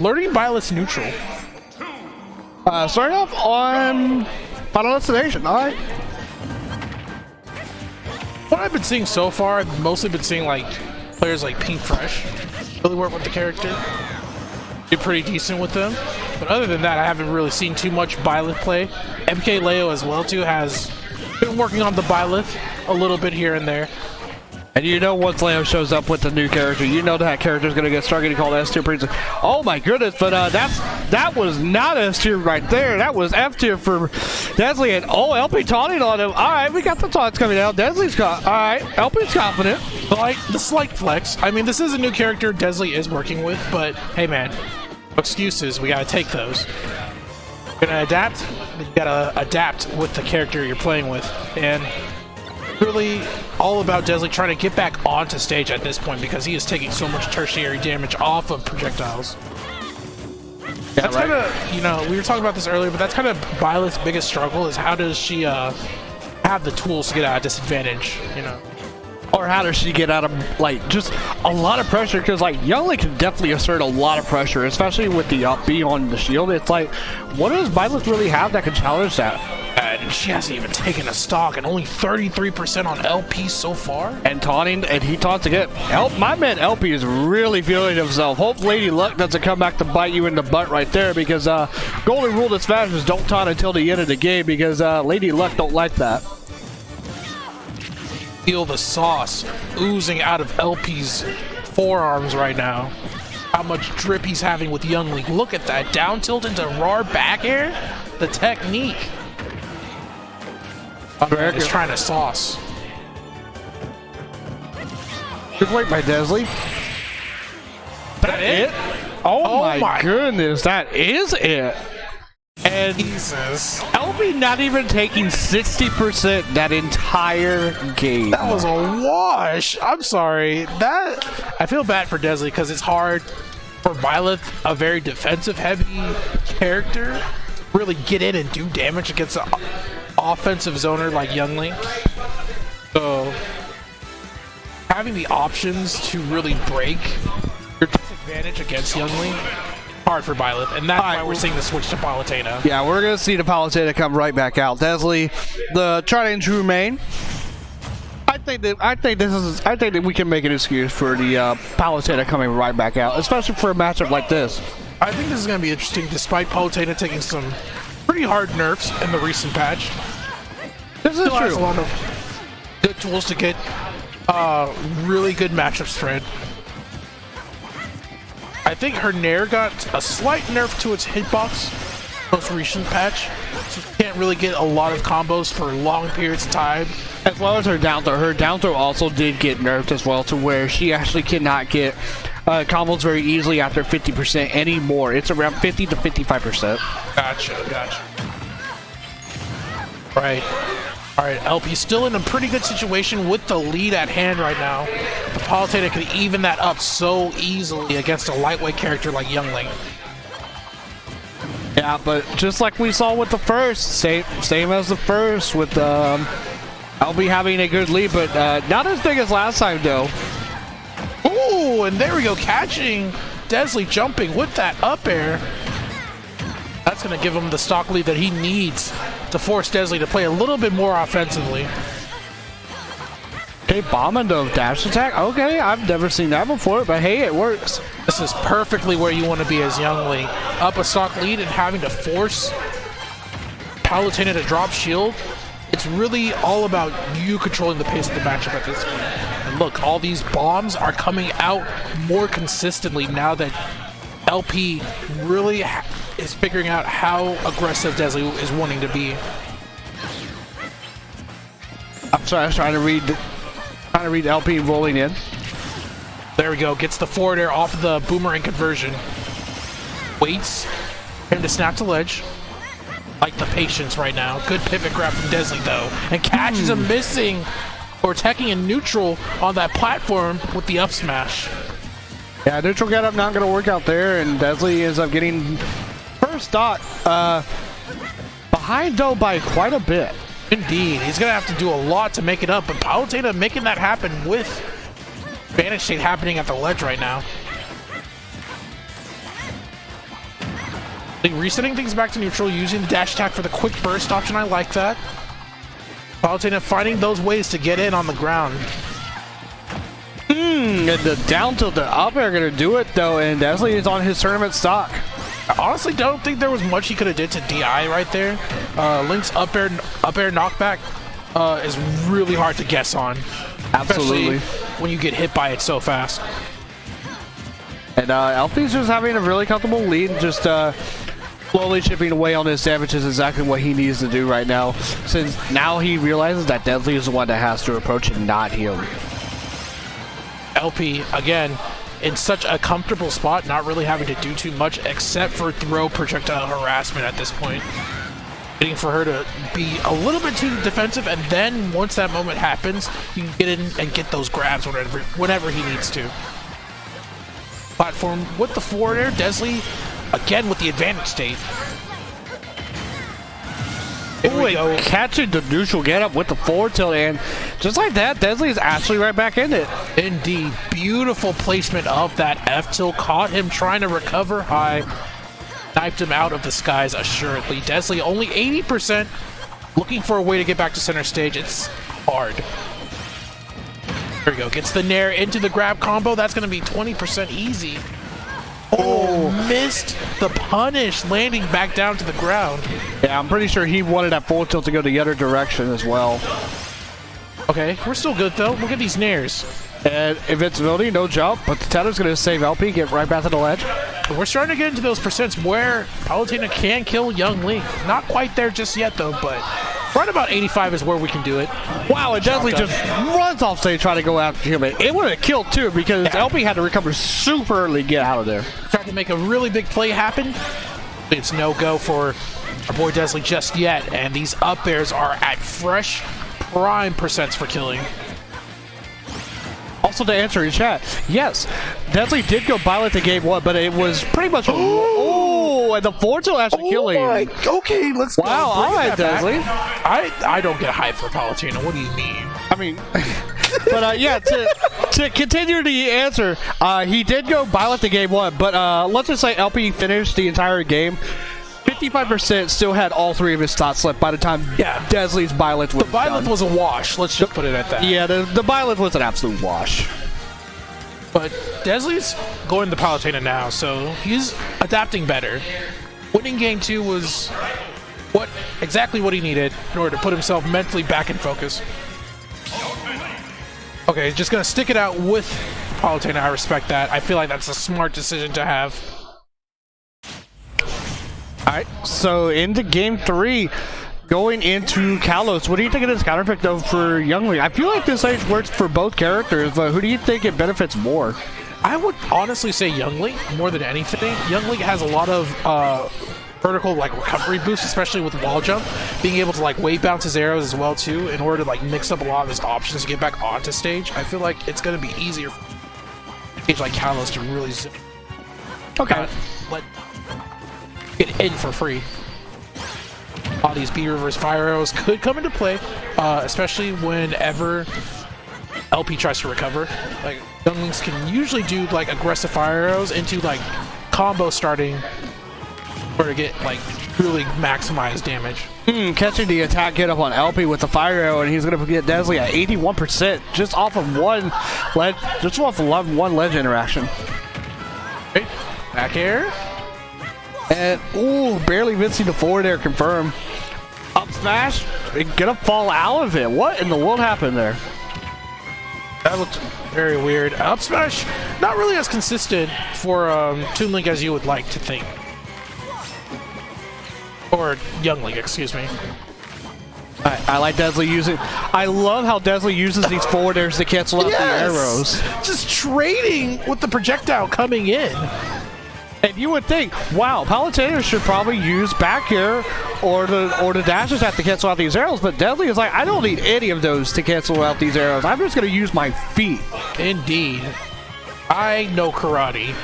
Learning Byleth's neutral. Starting off on Final Destination. All right. What I've been seeing so far, I've mostly been seeing like players like Pink Fresh really work with the character. Do pretty decent with them. But other than that, I haven't really seen too much Byleth play. MK Leo as well too has been working on the Byleth a little bit here and there. And you know once Leo shows up with the new character, you know that character's gonna get started getting called S tier pretty soon. Oh my goodness, but that was not S tier right there. That was F tier for Dezly, and elpe taunting on him. Alright, we got the taunts coming out. Dezly's got alright, elpe's confident. Like the slight flex. I mean, this is a new character Dezly is working with, but hey man, excuses, we gotta take those. You're gonna adapt, you gotta adapt with the character you're playing with. And really all about Dezly trying to get back onto stage at this point because he is taking so much tertiary damage off of projectiles. Yeah, that's right. Kind of, you know, we were talking about this earlier, but that's kind of Byleth's biggest struggle is how does she have the tools to get out of disadvantage, you know? Or how does she get out of, like, just a lot of pressure? Because, like, Youngly can definitely assert a lot of pressure, especially with the up B on the shield. It's like, what does Byleth really have that can challenge that? And she hasn't even taken a stock, and only 33% on LP so far. And taunting, and he taunts again. My man LP is really feeling himself. Hope Lady Luck doesn't come back to bite you in the butt right there, because golden rule of Smash is don't taunt until the end of the game, because Lady Luck don't like that. Feel the sauce oozing out of LP's forearms right now. How much drip he's having with Youngly. Look at that down tilt into raw back air. The technique. He's trying to sauce. Good work by Dezly. That it? Oh my goodness, that is it. And Jesus. elpe not even taking 60% that entire game. That was a wash. I'm sorry. I feel bad for Dezly because it's hard for Byleth, a very defensive heavy character, really get in and do damage against an offensive zoner like Youngly. So having the options to really break your disadvantage against Youngly, hard for Byleth, and that's why we're seeing the switch to Palutena. Yeah, we're gonna see the Palutena come right back out. Dezly, the tried and true main. I think that we can make an excuse for the Palutena coming right back out, especially for a matchup like this. I think this is gonna be interesting, despite Palutena taking some pretty hard nerfs in the recent patch. This is true. Has a lot of good tools to get really good matchups thread. I think her Nair got a slight nerf to its hitbox most recent patch, so she can't really get a lot of combos for long periods of time. As well as her down throw. Her down throw also did get nerfed as well, to where she actually cannot get combos very easily after 50% anymore. It's around 50 to 55%. Gotcha. Right. Alright, LP still in a pretty good situation with the lead at hand right now. The Palutena could even that up so easily against a lightweight character like Youngly. Yeah, but just like we saw with the first, same as the first, with LP having a good lead, but not as big as last time though. Ooh, and there we go, catching Dezly jumping with that up air. That's going to give him the stock lead that he needs to force Dezly to play a little bit more offensively. Okay, bomb into dash attack. Okay, I've never seen that before, but hey, it works. This is perfectly where you want to be as Youngly. Up a stock lead and having to force Palutena to drop shield. It's really all about you controlling the pace of the matchup at this point. And look, all these bombs are coming out more consistently now that LP really is figuring out how aggressive Dezly is wanting to be. I'm sorry, I was trying to read LP rolling in. There we go, gets the forward air off of the boomerang conversion. Waits for him to snap to ledge. Like the patience right now. Good pivot grab from Dezly though. And catches him missing or attacking in neutral on that platform with the up smash. Yeah, neutral get up not going to work out there, and Dezly ends up getting first stock behind though by quite a bit. Indeed, he's going to have to do a lot to make it up, but Palutena making that happen with Vantage State happening at the ledge right now. Resetting things back to neutral, using the dash attack for the quick burst option. I like that. Palutena finding those ways to get in on the ground. And the down tilt, the up air gonna do it though, and Dezly is on his tournament stock. I honestly don't think there was much he could have did to DI right there. Link's up air knockback is really hard to guess on. Absolutely. Especially when you get hit by it so fast. And elpe's just having a really comfortable lead, just slowly chipping away on his damage is exactly what he needs to do right now, since now he realizes that Dezly is the one that has to approach and not him. elpe, again, in such a comfortable spot, not really having to do too much except for throw projectile harassment at this point. Waiting for her to be a little bit too defensive, and then once that moment happens, you can get in and get those grabs whenever he needs to. Platform with the forward air, Dezly again with the advantage state. Ooh, catching the neutral get up with the forward tilt, and just like that, Dezly is actually right back in it. Indeed, beautiful placement of that F tilt, caught him trying to recover high, knifed him out of the skies assuredly. Dezly only 80%, looking for a way to get back to center stage. It's hard. There we go, gets the nair into the grab combo. That's going to be 20% easy. Oh, missed the punish, landing back down to the ground. Yeah, I'm pretty sure he wanted that forward tilt to go the other direction as well. Okay, we're still good though. Look at these nairs. And invincibility, no jump, but the tether's going to save elpe, get right back to the ledge. We're starting to get into those percents where Palutena can kill Young Link. Not quite there just yet though, but right about 85 is where we can do it. Wow, and Dezly just runs off stage trying to go after him. It would have killed too, because elpe had to recover super early to get out of there. Tried to make a really big play happen. It's no go for our boy Dezly just yet, and these up airs are at fresh prime percents for killing. Also, to answer your chat, yes, Dezly did go violent to game one, but it was pretty much oh, and the forward tilt actually killing. Okay, let's go. Wow, all right, Dezly. I don't get hyped for Palutena. What do you mean? I mean, but yeah, to continue the answer, he did go violent to game one, but let's just say elpe finished the entire game. 55% still had all three of his shots left by the time Dezly's Byleth was The Byleth was a wash, let's just put it at that. Yeah, the Byleth was an absolute wash. But Dezly's going to Palutena now, so he's adapting better. Winning game 2 was exactly what he needed in order to put himself mentally back in focus. Okay, he's just going to stick it out with Palutena. I respect that. I feel like that's a smart decision to have. Alright, so into game 3, going into Kalos, what do you think of this counter pick though for Young Link? I feel like this stage works for both characters, but who do you think it benefits more? I would honestly say Young Link more than anything. Young Link has a lot of vertical recovery boost, especially with wall jump, being able to wave bounce his arrows as well too, in order to mix up a lot of his options to get back onto stage. I feel like it's going to be easier for a stage like Kalos to really zip. Okay. Get in for free. All these B reverse fire arrows could come into play, especially whenever elpe tries to recover. Young Links can usually do aggressive fire arrows into combo starting to get really maximize damage. Catching the attack get up on elpe with the fire arrow, and he's gonna get Dezly at 81% just off of one ledge interaction. Okay. Back air. And ooh, barely missing the forward air confirm. Up smash, gonna fall out of it. What in the world happened there? That looked very weird. Up smash, not really as consistent for Toon Link as you would like to think. Or Young Link, excuse me. I like Dezly using. I love how Dezly uses these forward airs to cancel out the arrows. Just trading with the projectile coming in. And you would think, wow, Palutena should probably use back air or the dashes have to cancel out these arrows, but Dezly is like, I don't need any of those to cancel out these arrows. I'm just going to use my feet. Indeed. I know karate.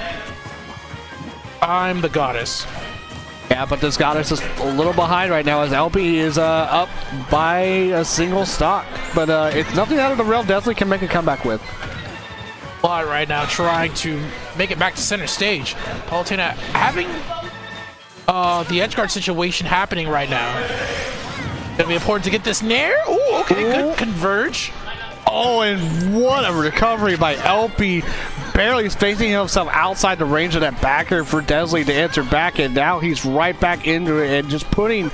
I'm the goddess. Yeah, but this goddess is a little behind right now as elpe is up by a single stock. But it's nothing out of the realm Dezly can make a comeback with. Right now trying to make it back to center stage. Palutena having the edgeguard situation happening right now. Gonna be important to get this nair. Ooh, okay, good converge. Oh, and what a recovery by elpe, barely spacing himself outside the range of that backer for Dezly to answer back, and now he's right back into it and just putting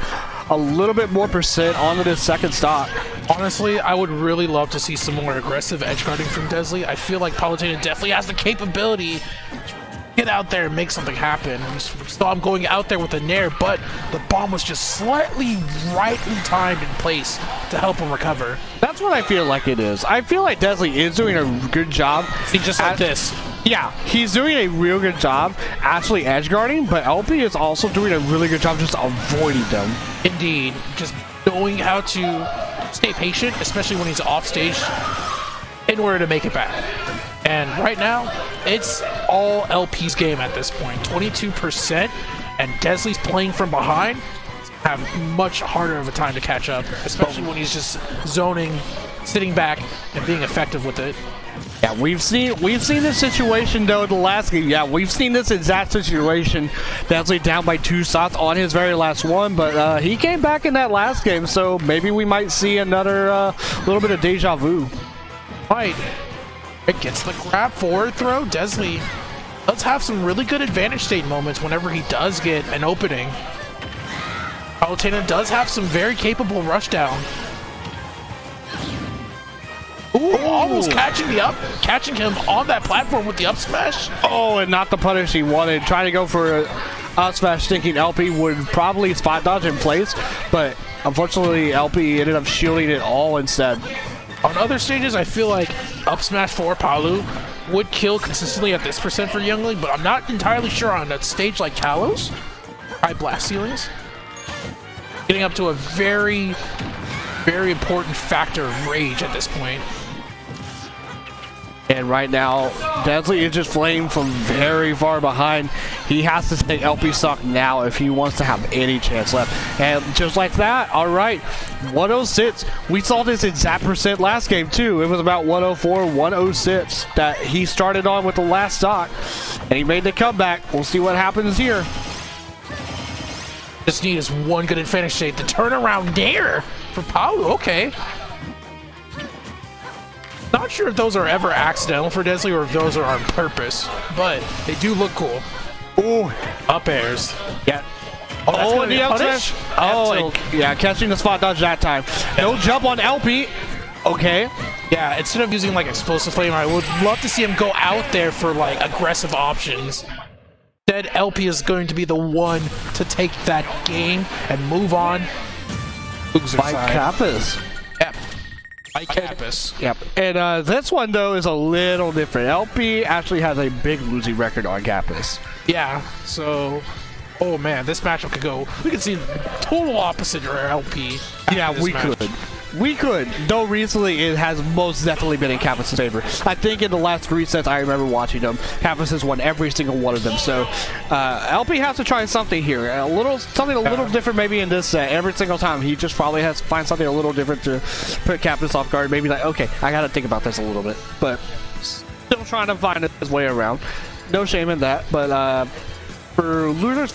a little bit more percent onto this second stock. Honestly, I would really love to see some more aggressive edgeguarding from Dezly. I feel like Palutena definitely has the capability to get out there and make something happen. We saw him going out there with a nair, but the bomb was just slightly rightly timed in place to help him recover. That's what I feel like it is. I feel like Dezly is doing a good job. See, just like this. Yeah, he's doing a real good job actually edge guarding, but elpe is also doing a really good job just avoiding them. Indeed, just knowing how to stay patient, especially when he's off stage, in order to make it back. And right now, it's all elpe's game at this point. 22%, and Dezly's playing from behind. Have much harder of a time to catch up, especially when he's just zoning, sitting back, and being effective with it. Yeah, we've seen this situation though in the last game. Yeah, we've seen this exact situation. Dezly down by 2 shots on his very last one, but he came back in that last game, so maybe we might see another little bit of deja vu. Right. It gets the grab forward throw. Dezly does have some really good advantage state moments whenever he does get an opening. Palutena does have some very capable rush down. Ooh, almost catching him on that platform with the up smash. Oh, and not the punish he wanted. Trying to go for a up smash, thinking elpe would probably spot dodge in place, but unfortunately elpe ended up shielding it all instead. On other stages, I feel like up smash for Palu would kill consistently at this percent for Youngling, but I'm not entirely sure on a stage like Kalos. High blast ceilings. Getting up to a very, very important factor of rage at this point. And right now, Dezly is just flamed from very far behind. He has to take elpe stock now if he wants to have any chance left. And just like that, all right, 106. We saw this exact percent last game too. It was about 104, 106 that he started on with the last stock. And he made the comeback. We'll see what happens here. Just need is one good advantage state. The turnaround there for Palu. Okay. Not sure if those are ever accidental for Dezly or if those are on purpose, but they do look cool. Ooh, up airs. Yeah. Oh, and the up smash. Oh, yeah, catching the spot dodge that time. No jump on elpe. Okay. Yeah, instead of using like explosive flame, I would love to see him go out there for like aggressive options. Instead, elpe is going to be the one to take that game and move on. By Kappas. Yep. By Kappas. Yep. And this one though is a little different. elpe actually has a big losing record on Kappas. Yeah. So, oh man, this matchup could go. We could see total opposite for elpe. Yeah, we could. We could, though recently it has most definitely been in Kappas' favor. I think in the last 3 sets I remember watching them, Kappas has won every single one of them. So elpe has to try something here. Something a little different maybe in this set. Every single time he just probably has to find something a little different to put Kappas off guard. Maybe like, okay, I gotta think about this a little bit. But still trying to find his way around. No shame in that. But for losers